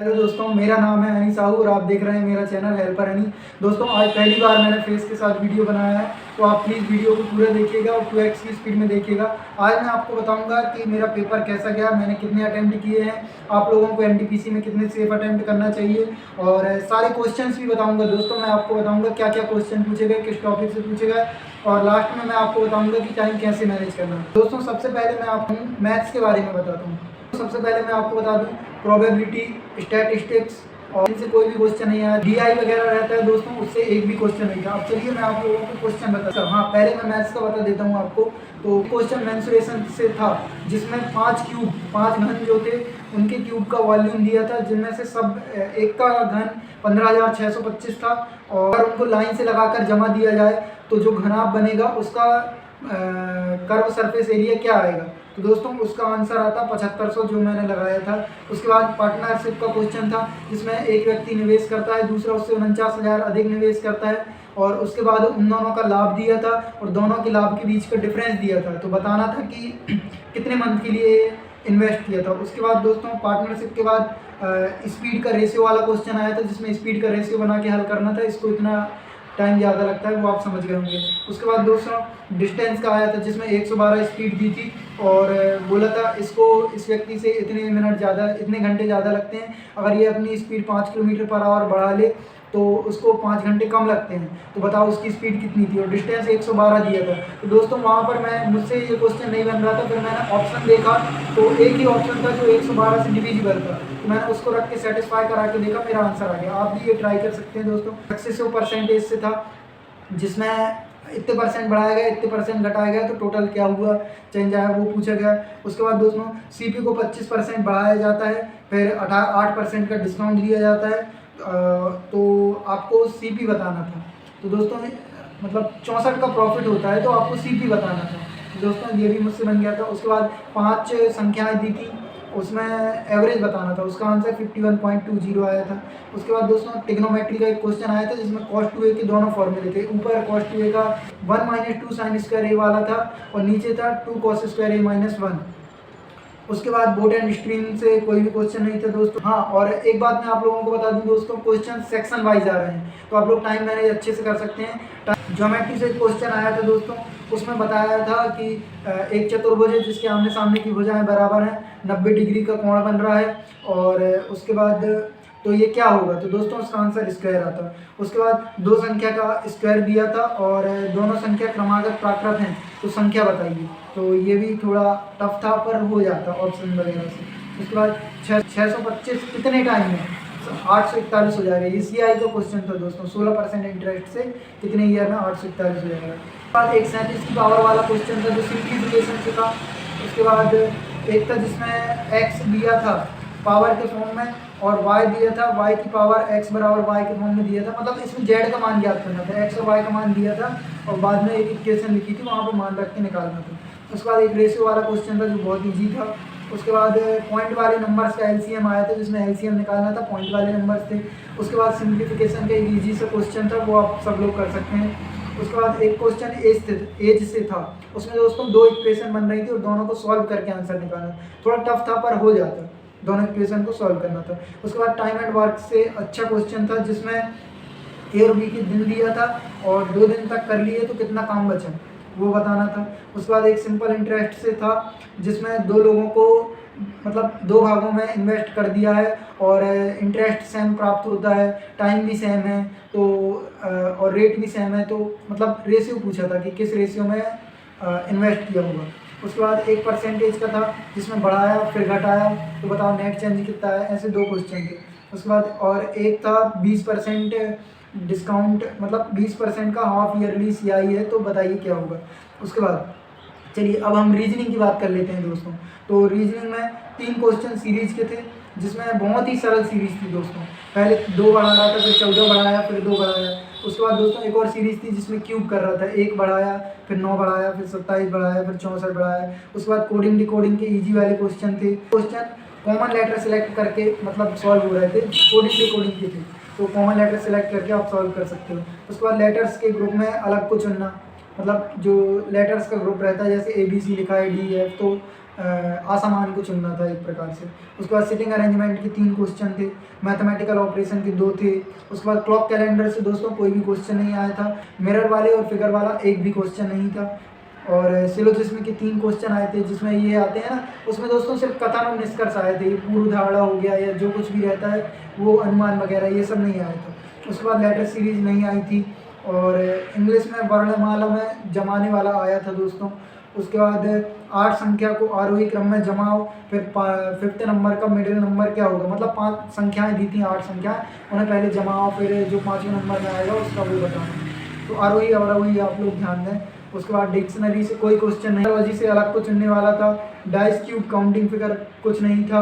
Hello दोस्तों, मेरा नाम है हनी साहू और आप देख रहे हैं मेरा चैनल हेल्पर हनी। दोस्तों, आज पहली बार मैंने फेस के साथ वीडियो बनाया है, तो आप प्लीज़ वीडियो को पूरा देखिएगा और 2x की स्पीड में देखिएगा। आज मैं आपको बताऊंगा कि मेरा पेपर कैसा गया, मैंने कितने अटैम्प्ट किए हैं, आप लोगों को एनटीपीसी में कितने सेफ अटैम्प्ट करना चाहिए और सारे क्वेश्चंस भी बताऊँगा। दोस्तों, मैं आपको बताऊँगा क्या क्या क्वेश्चन पूछे गए, किस टॉपिक से पूछे गए और लास्ट में मैं आपको बताऊँगा कि टाइम कैसे मैनेज करना है। दोस्तों, सबसे पहले मैं आपको मैथ्स के बारे में बताता हूँ। सबसे पहले मैं आपको बता दूं, प्रोबेबिलिटी, स्टैटिस्टिक्स और इनसे कोई भी क्वेश्चन नहीं आया। डीआई वगैरह रहता है दोस्तों, उससे एक भी क्वेश्चन नहीं था। अब चलिए मैं आप लोगों को क्वेश्चन बताता हूँ। हाँ, पहले मैं मैथ्स का बता देता हूँ आपको। तो क्वेश्चन मेंसुरेशन से था, जिसमें 5 घन जो थे उनके क्यूब का वॉल्यूम दिया था, जिनमें से सब एक का घन 15,625 था और उनको लाइन से लगाकर जमा दिया जाए तो जो घनाभ बनेगा उसका कर्व सरफेस एरिया क्या आएगा। तो दोस्तों, उसका आंसर आता 7500 जो मैंने लगाया था। उसके बाद पार्टनरशिप का क्वेश्चन था, जिसमें एक व्यक्ति निवेश करता है, दूसरा उससे 49,000 अधिक निवेश करता है और उसके बाद उन दोनों का लाभ दिया था और दोनों के लाभ के बीच का डिफरेंस दिया था। तो बताना था कि कितने मंथ के लिए इन्वेस्ट किया था। उसके बाद दोस्तों, पार्टनरशिप के बाद स्पीड का रेशियो वाला क्वेश्चन आया था, जिसमें स्पीड का रेशियो बना के हल करना था। इसको इतना टाइम ज़्यादा लगता है, वो आप समझ गए होंगे। उसके बाद दोस्तों, डिस्टेंस का आया था, जिसमें 112 स्पीड दी थी और बोला था इसको इस व्यक्ति से इतने मिनट ज़्यादा, इतने घंटे ज़्यादा लगते हैं। अगर ये अपनी स्पीड 5 किलोमीटर पर आवर बढ़ा ले तो उसको 5 घंटे कम लगते हैं। तो बताओ उसकी स्पीड कितनी थी और डिस्टेंस 112 दिया था। तो दोस्तों, वहाँ पर मुझसे ये क्वेश्चन नहीं बन रहा था, फिर मैंने ऑप्शन देखा तो एक ही ऑप्शन था जो 112 से डिविजिबल था। तो मैंने उसको रख के सेटिस्फाई करा के देखा, मेरा आंसर आ गया। आप भी ये ट्राई कर सकते हैं दोस्तों। सक्सेसिव परसेंटेज से था, जिसमें इतने परसेंट बढ़ाया गया, इतने परसेंट घटाया गया, तो टोटल क्या हुआ, चेंज आया, वो पूछा गया। उसके बाद दोस्तों, सीपी को 25% बढ़ाया जाता है, फिर 8% का डिस्काउंट दिया जाता है। तो आपको सीपी बताना था। तो दोस्तों, मतलब 64 का प्रॉफिट होता है, तो आपको सीपी बताना था। दोस्तों, ये भी मुझसे बन गया था। उसके बाद 5 संख्याएं दी थी, उसमें एवरेज बताना था। उसका आंसर 51.20 आया था। उसके बाद दोस्तों, टिग्नोमेट्री का एक क्वेश्चन आया था, जिसमें cos 2a के दोनों फॉर्मूले थे। ऊपर cos 2a का 1 - 2 sin स्क्वायर a वाला था और नीचे था 2 cos स्क्वायर a - 1। उसके बाद बोर्ड एंड स्ट्रीम से कोई भी क्वेश्चन नहीं था दोस्तों। हाँ, और एक बात मैं आप लोगों को बता दूं दोस्तों, क्वेश्चन सेक्शन वाइज आ रहे हैं, तो आप लोग टाइम मैनेज अच्छे से कर सकते हैं। ज्योमेट्री से क्वेश्चन आया था दोस्तों, उसमें बताया था कि एक चतुर्भुज है जिसके आमने सामने की भुजाएं बराबर हैं, 90 डिग्री का कोण बन रहा है और उसके बाद तो ये क्या होगा। तो दोस्तों, उसका आंसर स्क्वायर आता। उसके बाद 2 संख्या का स्क्वायर दिया था और दोनों संख्या क्रमागत प्राकृत हैं, तो संख्या बताइए। तो ये भी थोड़ा टफ था, पर हो जाता ऑप्शन वगैरह से। उसके बाद 625 कितने टाइम में, 841 हो जाएगा। ये सीआई का क्वेश्चन था दोस्तों। 16% इंटरेस्ट से कितने ईयर में 841 हो जाएगा। उसके बाद एक 37 की पावर वाला क्वेश्चन था, जो सिंप्लीफिकेशन से था। उसके बाद एक था जिसमें एक्स दिया था पावर के फॉर्म में और y दिया था, y की पावर x बराबर y के फॉर्म में दिया था। मतलब इसमें z का मान ज्ञात करना था, x और y का मान दिया था और बाद में एक इक्वेशन लिखी थी, वहाँ पर मान रख के निकालना था। उसके बाद एक रेशियो वाला क्वेश्चन था, जो बहुत ईजी था। उसके बाद पॉइंट वाले नंबर्स का एलसीएम आया था, जिसमें एलसीएम निकालना था, पॉइंट वाले नंबर्स थे। उसके बाद सिंप्लीफिकेशन का एक ईजी सा क्वेश्चन था, वो आप सब लोग कर सकते हैं। उसके बाद एक क्वेश्चन एज से था, उसमें दोस्तों 2 इक्वेशन बन रही थी और दोनों को सॉल्व करके आंसर निकालना। थोड़ा टफ था, पर हो जाता, दोनों इक्वेशन को सॉल्व करना था। उसके बाद टाइम एंड वर्क से अच्छा क्वेश्चन था, जिसमें ए और बी के दिन दिया था और 2 दिन तक कर लिए तो कितना काम बचा, वो बताना था। उसके बाद एक सिंपल इंटरेस्ट से था, जिसमें 2 लोगों को मतलब 2 भागों में इन्वेस्ट कर दिया है और इंटरेस्ट सेम प्राप्त होता है, टाइम भी सेम है, तो और रेट भी सेम है। तो मतलब रेशियो पूछा था कि किस रेशियो में इन्वेस्ट किया होगा। उसके बाद एक परसेंटेज का था, जिसमें बढ़ाया फिर घटाया, तो बताओ नेट चेंज कितना है। ऐसे 2 क्वेश्चन थे। उसके बाद और एक था 20% डिस्काउंट, मतलब 20% का हाफ ईयरली सीआई है, तो बताइए क्या होगा। उसके बाद चलिए अब हम रीजनिंग की बात कर लेते हैं दोस्तों। तो रीजनिंग में 3 क्वेश्चन सीरीज के थे, जिसमें बहुत ही सरल सीरीज थी दोस्तों। पहले 2 बढ़ाया था, फिर 14 बढ़ाया, फिर 2 बढ़ाया। उसके बाद दोस्तों एक और सीरीज थी, जिसमें क्यूब कर रहा था, 1 बढ़ाया, फिर 9 बढ़ाया, फिर 27 बढ़ाया, फिर 64 बढ़ाया। उसके बाद कोडिंग डिकोडिंग के ईजी वाले क्वेश्चन थे। क्वेश्चन कॉमन लेटर सेलेक्ट करके मतलब सॉल्व हो रहे थे, कोडिंग डिकोडिंग के थे, तो कॉमन लेटर सेलेक्ट करके आप सॉल्व कर सकते हो। उसके बाद लेटर्स के ग्रुप में अलग को चुनना, मतलब जो लेटर्स का ग्रुप रहता है, जैसे ABC लिखा है, DF, तो आसामान को चुनना था एक प्रकार से। उसके बाद सिटिंग अरेंजमेंट के 3 क्वेश्चन थे, मैथमेटिकल ऑपरेशन के 2 थे। उसके बाद क्लॉक कैलेंडर से दोस्तों कोई भी क्वेश्चन नहीं आया था, मिरर वाले और फिगर वाला एक भी क्वेश्चन नहीं था। और सिलोजिज्म के 3 क्वेश्चन आए थे, जिसमें ये आते हैं ना, उसमें दोस्तों सिर्फ कथन और निष्कर्ष आए थे, पूर्व धारणा हो गया या जो कुछ भी रहता है वो अनुमान वगैरह ये सब नहीं आया था। उसके बाद लेटर सीरीज नहीं आई थी, और इंग्लिश में वर्णमाला में जमाने वाला आया था दोस्तों। उसके बाद 8 संख्या को आरोही क्रम में जमाओ, फिर 5th नंबर का मिडिल नंबर क्या होगा, मतलब 5 संख्याएं दी थी, 8 संख्या, उन्हें पहले जमाओ, फिर जो 5वें नंबर में आएगा उसका वो बताओ। तो आरोही अवरोही आप लोग ध्यान दें। उसके बाद डिक्शनरी से कोई क्वेश्चन नहीं, लॉजी से अलग को चुनने वाला था, डाइस क्यूब काउंटिंग फिगर कुछ नहीं था।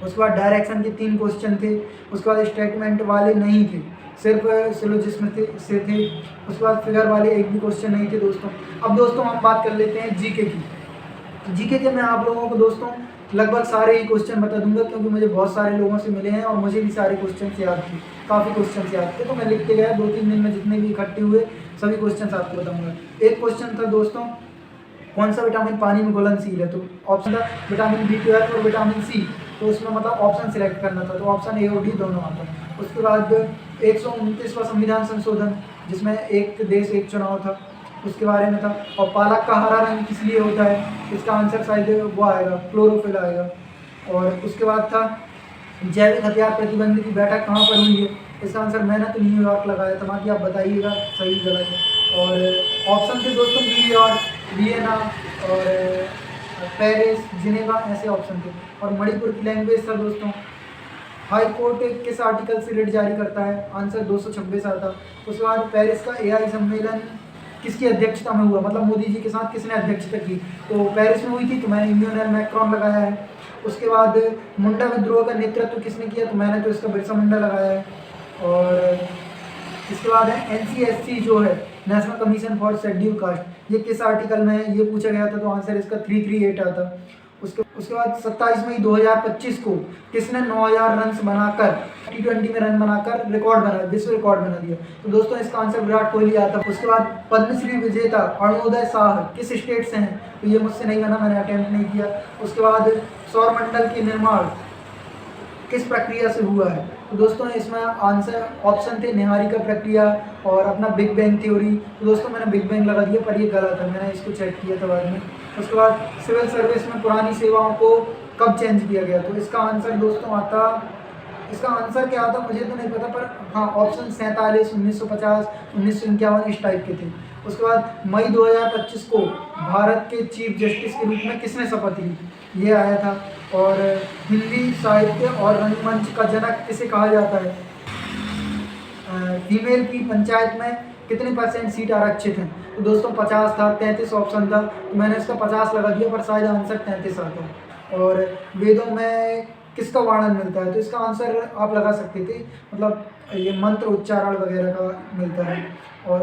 उसके बाद डायरेक्शन के 3 क्वेश्चन थे। उसके बाद स्टेटमेंट वाले नहीं थे, सिर्फ सिलोजिज्म से थे। उसके बाद फिगर वाले एक भी क्वेश्चन नहीं थे दोस्तों। अब दोस्तों हम बात कर लेते हैं जीके की। जीके के मैं आप लोगों को दोस्तों लगभग सारे ही क्वेश्चन बता दूंगा, क्योंकि मुझे बहुत सारे लोगों से मिले हैं और मुझे भी सारे क्वेश्चन याद थे, काफ़ी क्वेश्चन याद थे, तो मैं लिखते गया। 2-3 दिन में जितने भी इकट्ठे हुए सभी क्वेश्चन आपको बताऊंगा। एक क्वेश्चन था दोस्तों, कौन सा विटामिन पानी में घुलनशील है, तो ऑप्शन था विटामिन B12 और विटामिन C, तो उसमें मतलब ऑप्शन सिलेक्ट करना था, तो ऑप्शन A और D दोनों आता है। उसके बाद 129वां संविधान संशोधन, जिसमें एक देश एक चुनाव था, उसके बारे में था। और पालक का हरा रंग किस लिए होता है, इसका आंसर शायद वो आएगा, क्लोरोफिल आएगा। और उसके बाद था जैविक हथियार प्रतिबंध की बैठक कहाँ पर हुई है, इसका आंसर मैंने तो न्यूयॉर्क लगाया था, बाकी आप बताइएगा सही गलत है। और ऑप्शन थे दोस्तों न्यूयॉर्क, वियना और पेरिस, जिनेवा, ऐसे ऑप्शन थे। और मणिपुर की लैंग्वेज था दोस्तों। हाई कोर्ट किस आर्टिकल से रिट जारी करता है, आंसर 226 आता। उसके बाद पेरिस का AI सम्मेलन किसकी अध्यक्षता में हुआ, मतलब मोदी जी के साथ किसने अध्यक्षता की, तो पेरिस में हुई थी, तो मैंने इम्यूनल मैक्रॉन लगाया है। उसके बाद मुंडा विद्रोह का नेतृत्व किसने किया, तो मैंने तो इसका बिरसा मुंडा लगाया है। और इसके बाद है NCSC जो है, national commission for schedule caste, ये किस आर्टिकल में है, ये पूछा गया था, तो आंसर इसका 338 आता। उसके बाद 27 मई 2025 को किसने 9000 रन बनाकर T20 में रन बनाकर रिकॉर्ड बना, विश्व रिकॉर्ड बना दिया, तो दोस्तों इसका आंसर विराट कोहली आता। उसके बाद पद्मश्री विजेता अरुणोदय शाह किस स्टेट से हैं, तो ये मुझसे नहीं बना, मैंने अटेम्प्ट नहीं किया। उसके बाद सौरमंडल के निर्माण किस प्रक्रिया से हुआ है, तो दोस्तों इसमें आंसर ऑप्शन थे निहारिका प्रक्रिया और अपना बिग बैंग थ्योरी, तो दोस्तों मैंने बिग बैंग लगा दिया, पर ये गलत है, मैंने इसको चेक किया था बाद में। उसके बाद सिविल सर्विस में पुरानी सेवाओं को कब चेंज किया गया, तो इसका आंसर दोस्तों आता, इसका आंसर क्या आता मुझे तो नहीं पता, पर हाँ ऑप्शन 47, 1950, 1951 इस टाइप के थे। उसके बाद मई 2025 को भारत के चीफ जस्टिस के रूप में किसने शपथ ली, ये आया था। और हिंदी साहित्य और रंगमंच का जनक किसे कहा जाता है, फीमेल की पंचायत में कितने % सीट आरक्षित हैं, तो दोस्तों 50 था, 33 ऑप्शन था, तो मैंने इसका 50 लगा दिया, पर शायद आंसर 33 आता। और वेदों में किसका वर्णन मिलता है, तो इसका आंसर आप लगा सकते थे, मतलब ये मंत्र उच्चारण वगैरह का मिलता है। और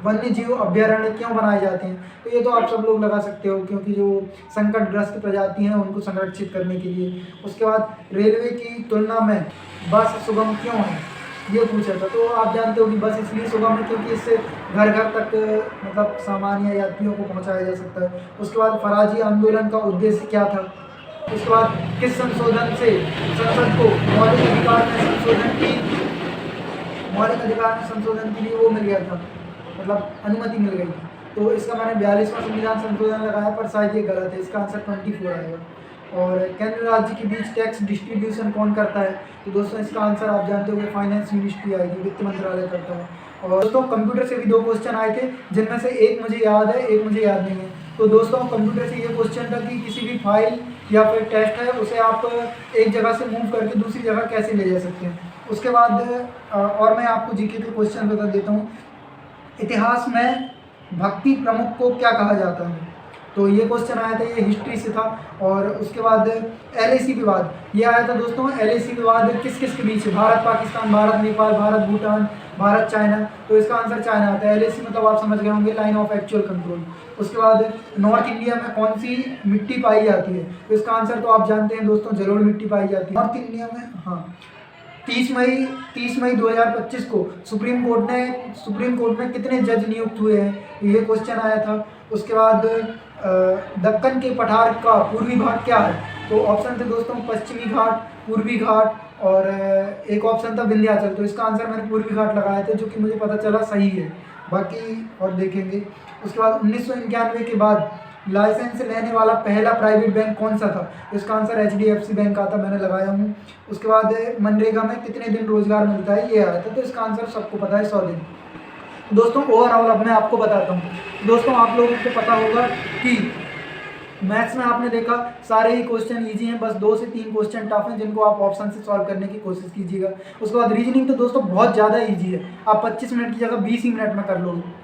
वन्य जीव अभ्यारण्य क्यों बनाए जाते हैं, तो ये तो आप सब लोग लगा सकते हो, क्योंकि जो संकटग्रस्त प्रजाति हैं उनको संरक्षित करने के लिए। उसके बाद रेलवे की तुलना में बस सुगम क्यों है, ये पूछा था, तो आप जानते हो कि बस इसलिए सुगम है क्योंकि इससे घर घर तक मतलब सामान या यात्रियों को पहुंचाया जा सकता है। उसके बाद फराजी आंदोलन का उद्देश्य क्या था, उसके बाद किस संशोधन से संसद को मौलिक अधिकार में संशोधन के लिए वो मिल गया था, मतलब अनुमति मिल गई थी, तो इसका मैंने 42वां संविधान संशोधन लगाया, पर शायद ये गलत है, इसका आंसर 24 आएगा। और केंद्र राज्य के बीच टैक्स डिस्ट्रीब्यूशन कौन करता है, तो दोस्तों इसका आंसर आप जानते हो फाइनेंस मिनिस्ट्री आएगी, वित्त मंत्रालय करता है। और दोस्तों कंप्यूटर से भी 2 क्वेश्चन आए थे, जिनमें से एक मुझे याद है, एक मुझे याद नहीं है। तो दोस्तों कंप्यूटर से ये क्वेश्चन था कि किसी भी फाइल या फिर टेस्ट है उसे आप एक जगह से मूव करके दूसरी जगह कैसे ले जा सकते हैं। उसके बाद और मैं आपको जीके के क्वेश्चन बता देता हूँ। इतिहास में भक्ति प्रमुख को क्या कहा जाता है, तो ये क्वेश्चन आया था, ये हिस्ट्री से था। और उसके बाद LAC विवाद, ये आया था दोस्तों, LAC विवाद किस किस के बीच है, भारत पाकिस्तान, भारत नेपाल, भारत भूटान, भारत चाइना, तो इसका आंसर चाइना आता है। LAC मतलब आप समझ गए होंगे, लाइन ऑफ एक्चुअल कंट्रोल। उसके बाद नॉर्थ इंडिया में कौन सी मिट्टी पाई जाती है, तो इसका आंसर तो आप जानते हैं दोस्तों, जलोढ़ मिट्टी पाई जाती है नॉर्थ इंडिया में। हाँ 30 मई 2025 को सुप्रीम कोर्ट में कितने जज नियुक्त हुए हैं, ये क्वेश्चन आया था। उसके बाद दक्कन के पठार का पूर्वी भाग क्या है? तो ऑप्शन थे दोस्तों पश्चिमी घाट, पूर्वी घाट और एक ऑप्शन था विंध्याचल। तो इसका आंसर मैंने पूर्वी घाट लगाया था, जो कि मुझे पता चला सही है। बाकी और देखेंगे। उसके बाद 1991 के बाद लाइसेंस लेने वाला पहला प्राइवेट बैंक कौन सा था? इसका आंसर HDFC बैंक का था, मैंने लगाया हूँ। उसके बाद मनरेगा में कितने दिन रोजगार मिलता है, ये आया था। तो इसका आंसर सबको पता है 100 दिन। दोस्तों ओवरऑल अब मैं आपको बताता हूँ। दोस्तों आप लोगों को पता होगा कि मैथ्स में आपने देखा सारे ही क्वेश्चन इजी हैं, बस 2 से 3 क्वेश्चन टफ हैं जिनको आप ऑप्शन से सॉल्व करने की कोशिश कीजिएगा। उसके बाद रीजनिंग तो दोस्तों बहुत ज़्यादा इजी है, आप 25 मिनट की जगह 20 ही मिनट में कर लोगे,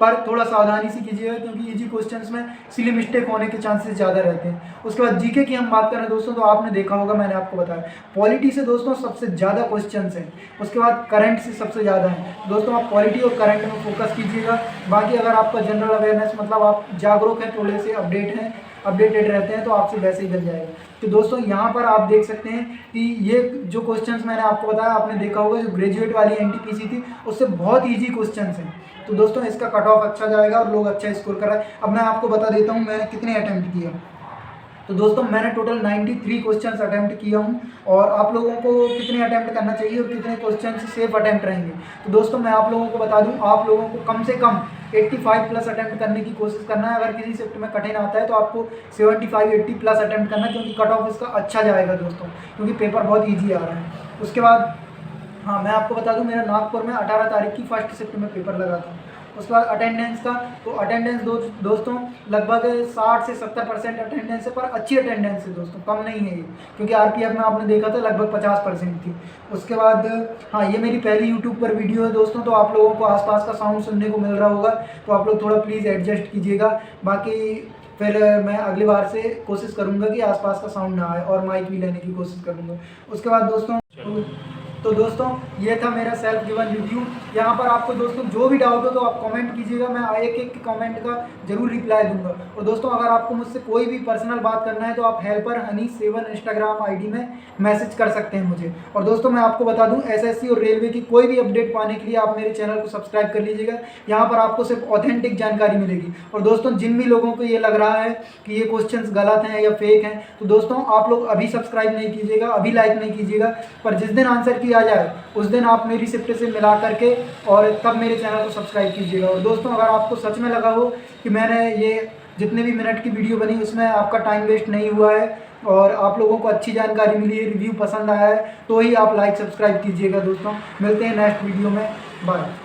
पर थोड़ा सावधानी से कीजिएगा क्योंकि इजी क्वेश्चंस में सिली मिस्टेक होने के चांसेस ज़्यादा रहते हैं। उसके बाद जीके की हम बात करें दोस्तों, तो आपने देखा होगा, मैंने आपको बताया पॉलिटी से दोस्तों सबसे ज़्यादा क्वेश्चंस हैं। उसके बाद करंट से सबसे ज़्यादा हैं। दोस्तों आप पॉलिटी और करंट में फोकस कीजिएगा। बाकी अगर आपका जनरल अवेयरनेस मतलब आप जागरूक हैं, थोड़े से अपडेटेड रहते हैं, तो आपसे वैसे ही बन जाएगा। तो दोस्तों यहाँ पर आप देख सकते हैं कि ये जो क्वेश्चंस मैंने आपको बताया, आपने देखा होगा जो ग्रेजुएट वाली NTPC थी उससे बहुत ईजी क्वेश्चंस हैं। तो दोस्तों इसका कट ऑफ अच्छा जाएगा और लोग अच्छा स्कोर कर रहे हैं। अब मैं आपको बता देता हूँ मैंने कितने अटैम्प्ट किया। तो दोस्तों मैंने टोटल 93 क्वेश्चंस अटैम्प्ट किया हूँ, और आप लोगों को कितने अटैम्प्ट करना चाहिए और कितने क्वेश्चन सेफ अटैम्प्ट रहेंगे। तो दोस्तों मैं आप लोगों को बता दूँ, आप लोगों को कम से कम 85 प्लस अटैम्प्ट करने की कोशिश करना है। अगर किसी शिफ्ट में कठिन आता है तो आपको 75-80 प्लस अटैम्प्ट करना है, क्योंकि कट ऑफ इसका अच्छा जाएगा दोस्तों, क्योंकि पेपर बहुत ईजी आ रहा है। उसके बाद हाँ मैं आपको बता दूं, मेरा नागपुर में 18 तारीख की फर्स्ट शिफ्ट में पेपर लगा था। उसके बाद अटेंडेंस का, तो अटेंडेंस दोस्तों लगभग 60 से 70% अटेंडेंस है, पर अच्छी अटेंडेंस है दोस्तों, कम नहीं है ये, क्योंकि RPF में आपने देखा था लगभग 50% थी। उसके बाद हाँ ये मेरी पहली यूट्यूब पर वीडियो है दोस्तों, तो आप लोगों को आसपास का साउंड सुनने को मिल रहा होगा, तो आप लोग थोड़ा प्लीज़ एडजस्ट कीजिएगा। बाकी फिर मैं अगली बार से कोशिश करूँगा कि आसपास का साउंड ना आए, और माइक भी लेने की कोशिश करूँगा। उसके बाद दोस्तों तो दोस्तों ये था मेरा सेल्फ गिवन रिव्यू। यहाँ पर आपको दोस्तों जो भी डाउट हो तो आप कमेंट कीजिएगा, मैं एक कमेंट का जरूर रिप्लाई दूंगा। और दोस्तों अगर आपको मुझसे कोई भी पर्सनल बात करना है तो आप हेल्पर हनी 7 इंस्टाग्राम ID में मैसेज कर सकते हैं मुझे। और दोस्तों मैं आपको बता दूं, SSC और रेलवे की कोई भी अपडेट पाने के लिए आप मेरे चैनल को सब्सक्राइब कर लीजिएगा। यहाँ पर आपको सिर्फ ऑथेंटिक जानकारी मिलेगी। और दोस्तों जिन भी लोगों को ये लग रहा है कि ये क्वेश्चंस गलत हैं या फेक हैं, तो दोस्तों आप लोग अभी सब्सक्राइब नहीं कीजिएगा, अभी लाइक नहीं कीजिएगा, पर जिस दिन आंसर की आ जाए उस दिन आप मेरी शिफ्ट से मिला करके और तब मेरे चैनल को सब्सक्राइब कीजिएगा। और दोस्तों अगर आपको सच में लगा हो कि मैंने ये जितने भी मिनट की वीडियो बनी उसमें आपका टाइम वेस्ट नहीं हुआ है और आप लोगों को अच्छी जानकारी मिली है, रिव्यू पसंद आया है, तो ही आप लाइक सब्सक्राइब कीजिएगा। दोस्तों मिलते हैं नेक्स्ट वीडियो में, बाय।